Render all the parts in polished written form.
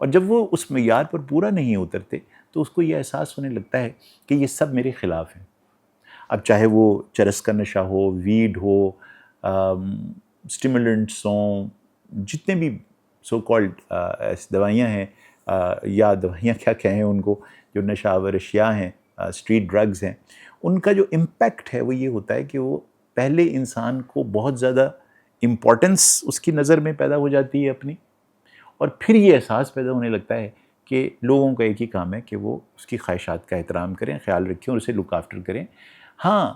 اور جب وہ اس معیار پر پورا نہیں اترتے تو اس کو یہ احساس ہونے لگتا ہے کہ یہ سب میرے خلاف ہیں. اب چاہے وہ چرس کا نشہ ہو، ویڈ ہو، اسٹیمولنٹس ہوں، جتنے بھی سو کالڈ دوائیاں ہیں، یا دوائیاں کیا کہیں ان کو، جو نشہ آور اشیاء ہیں، اسٹریٹ ڈرگز ہیں، ان کا جو امپیکٹ ہے وہ یہ ہوتا ہے کہ وہ پہلے انسان کو بہت زیادہ امپورٹنس اس کی نظر میں پیدا ہو جاتی ہے اپنی، اور پھر یہ احساس پیدا ہونے لگتا ہے کہ لوگوں کا ایک ہی کام ہے کہ وہ اس کی خواہشات کا احترام کریں، خیال رکھیں اور اسے لک آفٹر کریں. ہاں،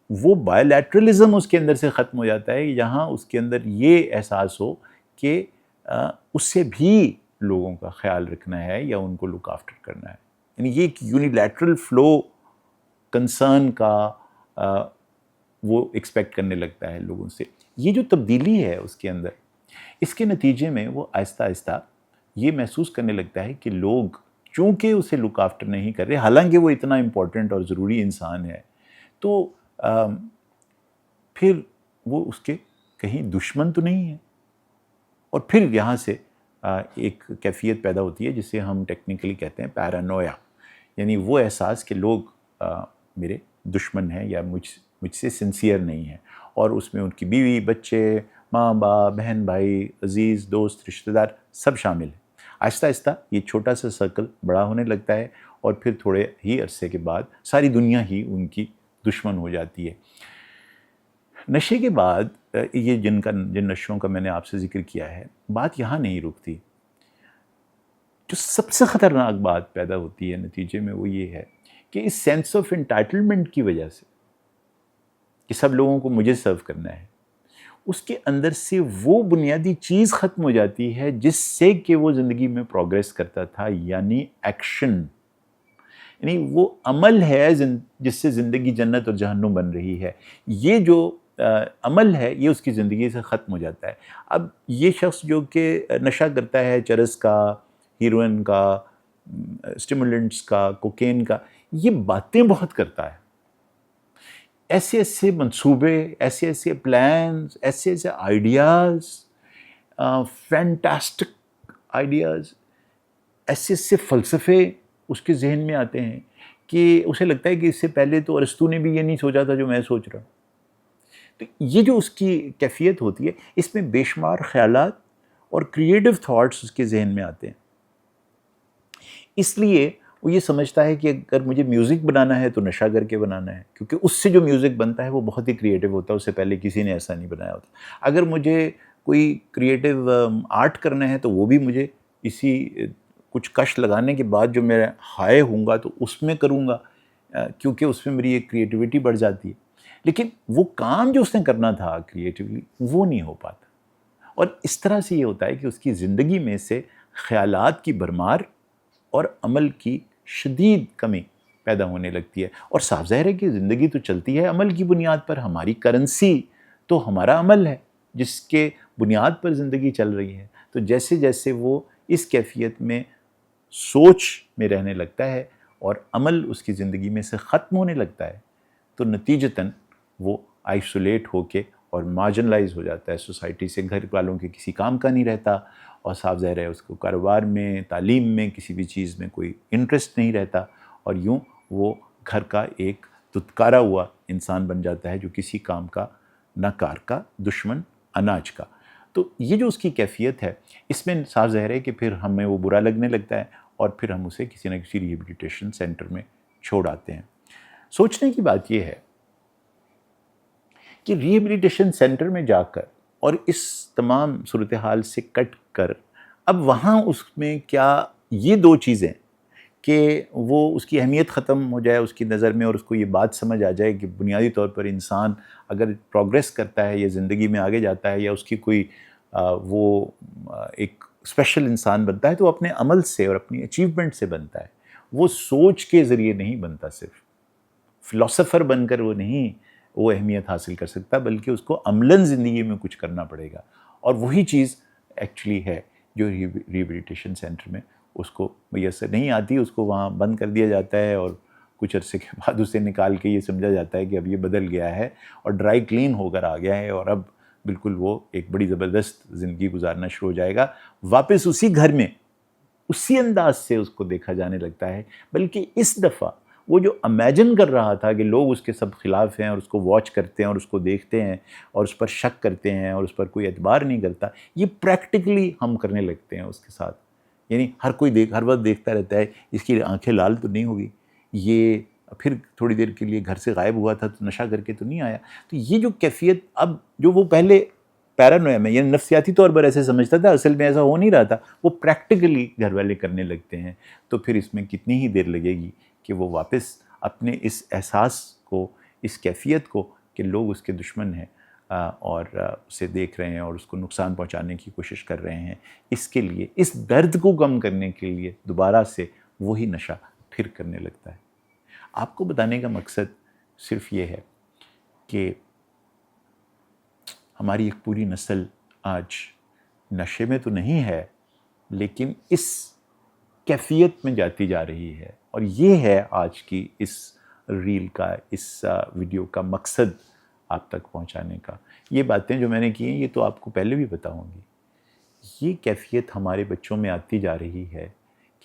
وہ بائیلیٹرلزم اس کے اندر سے ختم ہو جاتا ہے یہاں اس کے اندر یہ احساس ہو کہ اس سے بھی لوگوں کا خیال رکھنا ہے یا ان کو لک آفٹر کرنا ہے. یعنی یہ ایک یونیلیٹرل فلو کنسرن کا وہ ایکسپیکٹ کرنے لگتا ہے لوگوں سے. یہ جو تبدیلی ہے اس کے اندر، اس کے نتیجے میں وہ آہستہ آہستہ یہ محسوس کرنے لگتا ہے کہ لوگ چونکہ اسے لک آفٹر نہیں کر رہے، حالانکہ وہ اتنا امپورٹنٹ اور ضروری انسان ہے، تو پھر وہ اس کے کہیں دشمن تو نہیں ہے. اور پھر یہاں سے ایک کیفیت پیدا ہوتی ہے جسے ہم ٹیکنیکلی کہتے ہیں پیرانویا، یعنی وہ احساس کہ لوگ میرے دشمن ہیں یا مجھ سے سنسیئر نہیں ہیں، اور اس میں ان کی بیوی، بچے، ماں باپ، بہن بھائی، عزیز دوست، رشتہ دار سب شامل ہیں. آہستہ آہستہ یہ چھوٹا سا سرکل بڑا ہونے لگتا ہے، اور پھر تھوڑے ہی عرصے کے بعد ساری دنیا ہی ان کی دشمن ہو جاتی ہے. نشے کے بعد یہ جن نشوں کا میں نے آپ سے ذکر کیا ہے، بات یہاں نہیں رکتی. جو سب سے خطرناک بات پیدا ہوتی ہے نتیجے میں وہ یہ ہے کہ اس سینس آف انٹائٹلمنٹ کی وجہ سے کہ سب لوگوں کو مجھے سرو کرنا ہے، اس کے اندر سے وہ بنیادی چیز ختم ہو جاتی ہے جس سے کہ وہ زندگی میں پروگریس کرتا تھا، یعنی ایکشن. یعنی وہ عمل ہے جس سے زندگی جنت اور جہنم بن رہی ہے. یہ جو عمل ہے یہ اس کی زندگی سے ختم ہو جاتا ہے. اب یہ شخص جو کہ نشہ کرتا ہے، چرس کا، ہیروئن کا، اسٹیمولنٹس کا، کوکین کا، یہ باتیں بہت کرتا ہے. ایسے ایسے منصوبے، ایسے ایسے پلانز، ایسے ایسے آئیڈیاز، فینٹاسٹک آئیڈیاز، ایسے ایسے فلسفے اس کے ذہن میں آتے ہیں کہ اسے لگتا ہے کہ اس سے پہلے تو ارسطو نے بھی یہ نہیں سوچا تھا جو میں سوچ رہا ہوں. تو یہ جو اس کی کیفیت ہوتی ہے، اس میں بے شمار خیالات اور کریٹو تھاٹس اس کے ذہن میں آتے ہیں. اس لیے وہ یہ سمجھتا ہے کہ اگر مجھے میوزک بنانا ہے تو نشہ کر کے بنانا ہے، کیونکہ اس سے جو میوزک بنتا ہے وہ بہت ہی کریٹو ہوتا ہے، اس سے پہلے کسی نے ایسا نہیں بنایا ہوتا. اگر مجھے کوئی کریٹو آرٹ کرنا ہے تو وہ بھی مجھے اسی کچھ کش لگانے کے بعد جو میں ہائے ہوں گا تو اس میں کروں گا، کیونکہ اس میں میری ایک کریٹیوٹی بڑھ جاتی ہے. لیکن وہ کام جو اس نے کرنا تھا کریٹیولی وہ نہیں ہو پاتا. اور اس طرح سے یہ ہوتا ہے کہ اس کی زندگی میں سے خیالات کی بھرمار اور عمل کی شدید کمی پیدا ہونے لگتی ہے. اور صاف ظاہر ہے کہ زندگی تو چلتی ہے عمل کی بنیاد پر. ہماری کرنسی تو ہمارا عمل ہے جس کے بنیاد پر زندگی چل رہی ہے. تو جیسے جیسے وہ اس کیفیت میں سوچ میں رہنے لگتا ہے اور عمل اس کی زندگی میں سے ختم ہونے لگتا ہے، تو نتیجتاً وہ آئسولیٹ ہو کے اور مارجنلائز ہو جاتا ہے سوسائٹی سے. گھر والوں کے کسی کام کا نہیں رہتا، اور صاف ظاہر ہے اس کو کاروبار میں، تعلیم میں، کسی بھی چیز میں کوئی انٹرسٹ نہیں رہتا، اور یوں وہ گھر کا ایک دھتکارا ہوا انسان بن جاتا ہے جو کسی کام کا نہ کار کا، دشمن اناج کا. تو یہ جو اس کی کیفیت ہے، اس میں صاف ظاہر ہے کہ پھر ہمیں وہ برا لگنے لگتا ہے، اور پھر ہم اسے کسی نہ کسی ریہیبلیٹیشن سینٹر میں چھوڑ آتے ہیں. سوچنے کی بات یہ ہے کہ ریہیبلیٹیشن سینٹر میں جا کر اور اس تمام صورتحال سے کٹ کر اب وہاں اس میں کیا یہ دو چیزیں کہ وہ اس کی اہمیت ختم ہو جائے اس کی نظر میں، اور اس کو یہ بات سمجھ آ جائے کہ بنیادی طور پر انسان اگر پروگریس کرتا ہے یا زندگی میں آگے جاتا ہے یا اس کی کوئی وہ ایک اسپیشل انسان بنتا ہے تو وہ اپنے عمل سے اور اپنی اچیومنٹ سے بنتا ہے. وہ سوچ کے ذریعے نہیں بنتا، صرف فلاسفر بن کر وہ نہیں وہ اہمیت حاصل کر سکتا، بلکہ اس کو عملاً زندگی میں کچھ کرنا پڑے گا. اور وہی چیز ایکچولی ہے جو ریہیبلیٹیشن سینٹر میں اس کو میسر نہیں آتی. اس کو وہاں بند کر دیا جاتا ہے، اور کچھ عرصے کے بعد اسے نکال کے یہ سمجھا جاتا ہے کہ اب یہ بدل گیا ہے اور ڈرائی کلین ہو کر آ گیا ہے، اور اب بالکل وہ ایک بڑی زبردست زندگی گزارنا شروع ہو جائے گا واپس اسی گھر میں اسی انداز سے اس کو دیکھا جانے لگتا ہے، بلکہ اس دفعہ وہ جو امیجن کر رہا تھا کہ لوگ اس کے سب خلاف ہیں اور اس کو واچ کرتے ہیں اور اس کو دیکھتے ہیں اور اس پر شک کرتے ہیں اور اس پر کوئی اعتبار نہیں کرتا، یہ پریکٹیکلی ہم کرنے لگتے ہیں اس کے ساتھ. یعنی ہر کوئی ہر وقت دیکھتا رہتا ہے اس کی آنکھیں لال تو نہیں ہوگی، یہ پھر تھوڑی دیر کے لیے گھر سے غائب ہوا تھا تو نشہ کر کے تو نہیں آیا. تو یہ جو کیفیت اب جو وہ پہلے پیرانویا میں یعنی نفسیاتی طور پر ایسے سمجھتا تھا، اصل میں ایسا ہو نہیں رہا تھا، وہ پریکٹیکلی گھر والے کرنے لگتے ہیں. تو پھر اس میں کتنی ہی دیر لگے گی کہ وہ واپس اپنے اس احساس کو، اس کیفیت کو کہ لوگ اس کے دشمن ہیں اور اسے دیکھ رہے ہیں اور اس کو نقصان پہنچانے کی کوشش کر رہے ہیں، اس کے لیے، اس درد کو کم کرنے کے لیے دوبارہ سے وہی نشہ پھر کرنے لگتا ہے. آپ کو بتانے کا مقصد صرف یہ ہے کہ ہماری ایک پوری نسل آج نشے میں تو نہیں ہے، لیکن اس کیفیت میں جاتی جا رہی ہے. اور یہ ہے آج کی اس ریل کا، اس ویڈیو کا مقصد آپ تک پہنچانے کا. یہ باتیں جو میں نے کی ہیں یہ تو آپ کو پہلے بھی بتاؤں گی. یہ کیفیت ہمارے بچوں میں آتی جا رہی ہے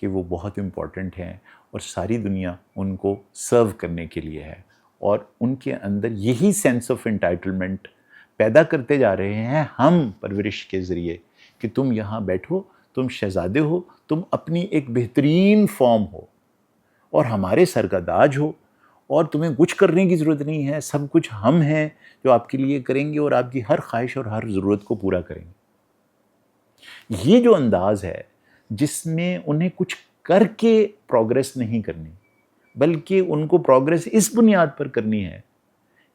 کہ وہ بہت امپورٹنٹ ہیں اور ساری دنیا ان کو سرو کرنے کے لیے ہے، اور ان کے اندر یہی سینس آف انٹائٹلمنٹ پیدا کرتے جا رہے ہیں ہم پرورش کے ذریعے کہ تم یہاں بیٹھو، تم شہزادے ہو، تم اپنی ایک بہترین فارم ہو اور ہمارے سر کا تاج ہو، اور تمہیں کچھ کرنے کی ضرورت نہیں ہے، سب کچھ ہم ہیں جو آپ کے لیے کریں گے اور آپ کی ہر خواہش اور ہر ضرورت کو پورا کریں گے. یہ جو انداز ہے جس میں انہیں کچھ کر کے پروگریس نہیں کرنی، بلکہ ان کو پروگریس اس بنیاد پر کرنی ہے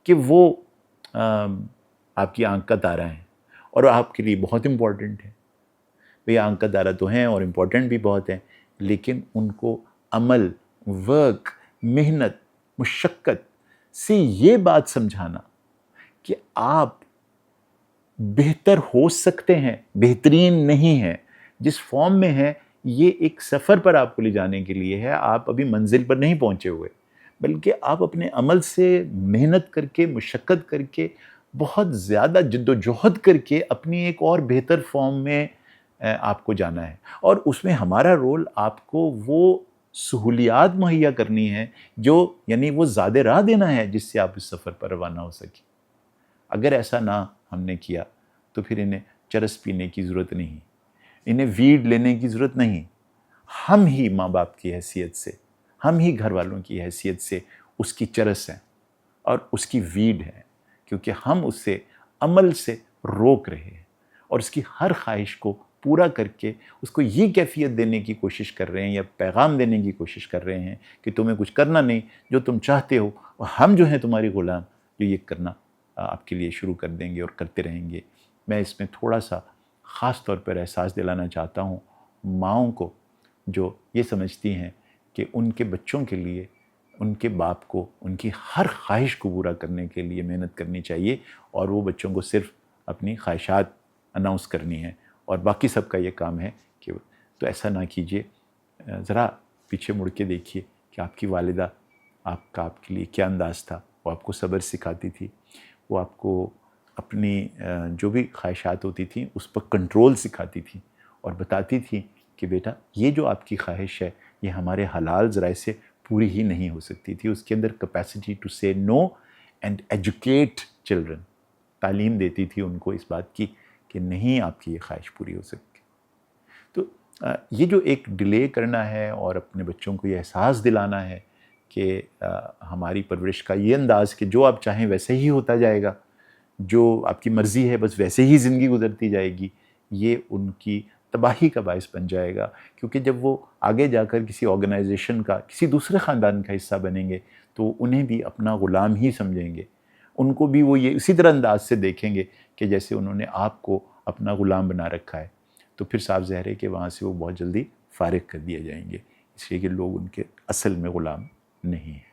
کہ وہ آپ کی آنکھ کا تارہ ہیں اور آپ کے لیے بہت امپورٹنٹ ہے. بھئی آنکھ کا تارہ تو ہیں اور امپورٹنٹ بھی بہت ہیں، لیکن ان کو عمل، ورک، محنت، مشقت سے یہ بات سمجھانا کہ آپ بہتر ہو سکتے ہیں، بہترین نہیں ہیں، جس فارم میں ہیں یہ ایک سفر پر آپ کو لے جانے کے لیے ہے. آپ ابھی منزل پر نہیں پہنچے ہوئے، بلکہ آپ اپنے عمل سے محنت کر کے، مشقت کر کے، بہت زیادہ جد و جہد کر کے اپنی ایک اور بہتر فارم میں آپ کو جانا ہے. اور اس میں ہمارا رول آپ کو وہ سہولیات مہیا کرنی ہے جو یعنی وہ زیادہ راہ دینا ہے جس سے آپ اس سفر پر روانہ ہو سکیں. اگر ایسا نہ ہم نے کیا تو پھر انہیں چرس پینے کی ضرورت نہیں، انہیں ویڈ لینے کی ضرورت نہیں. ہم ہی ماں باپ کی حیثیت سے، ہم ہی گھر والوں کی حیثیت سے اس کی چرس ہیں اور اس کی ویڈ ہیں، کیونکہ ہم اس سے عمل سے روک رہے ہیں اور اس کی ہر خواہش کو پورا کر کے اس کو یہ کیفیت دینے کی کوشش کر رہے ہیں یا پیغام دینے کی کوشش کر رہے ہیں کہ تمہیں کچھ کرنا نہیں، جو تم چاہتے ہو، اور ہم جو ہیں تمہاری غلام جو یہ کرنا آپ کے لیے شروع کر دیں گے اور کرتے رہیں گے. میں اس میں تھوڑا سا خاص طور پر احساس دلانا چاہتا ہوں ماؤں کو جو یہ سمجھتی ہیں کہ ان کے بچوں کے لیے ان کے باپ کو ان کی ہر خواہش کو پورا کرنے کے لیے محنت کرنی چاہیے، اور وہ بچوں کو صرف اپنی خواہشات اناؤنس کرنی ہیں اور باقی سب کا یہ کام ہے کہ تو ایسا نہ کیجیے. ذرا پیچھے مڑ کے دیکھیے کہ آپ کی والدہ آپ کے لیے کیا انداز تھا. وہ آپ کو صبر سکھاتی تھی، وہ آپ کو اپنی جو بھی خواہشات ہوتی تھیں اس پر کنٹرول سکھاتی تھیں اور بتاتی تھیں کہ بیٹا یہ جو آپ کی خواہش ہے یہ ہمارے حلال ذرائع سے پوری ہی نہیں ہو سکتی تھی. اس کے اندر کیپیسٹی ٹو سے نو اینڈ ایجوکیٹ چلڈرن، تعلیم دیتی تھی ان کو اس بات کی کہ نہیں آپ کی یہ خواہش پوری ہو سکتی. تو یہ جو ایک ڈیلے کرنا ہے اور اپنے بچوں کو یہ احساس دلانا ہے کہ ہماری پرورش کا یہ انداز کہ جو آپ چاہیں ویسے ہی ہوتا جائے گا، جو آپ کی مرضی ہے بس ویسے ہی زندگی گزرتی جائے گی، یہ ان کی تباہی کا باعث بن جائے گا. کیونکہ جب وہ آگے جا کر کسی آرگنائزیشن کا، کسی دوسرے خاندان کا حصہ بنیں گے تو انہیں بھی اپنا غلام ہی سمجھیں گے. ان کو بھی وہ یہ اسی طرح انداز سے دیکھیں گے کہ جیسے انہوں نے آپ کو اپنا غلام بنا رکھا ہے. تو پھر صاف ظاہر ہے کہ وہاں سے وہ بہت جلدی فارغ کر دیے جائیں گے، اس لیے کہ لوگ ان کے اصل میں غلام نہیں ہیں.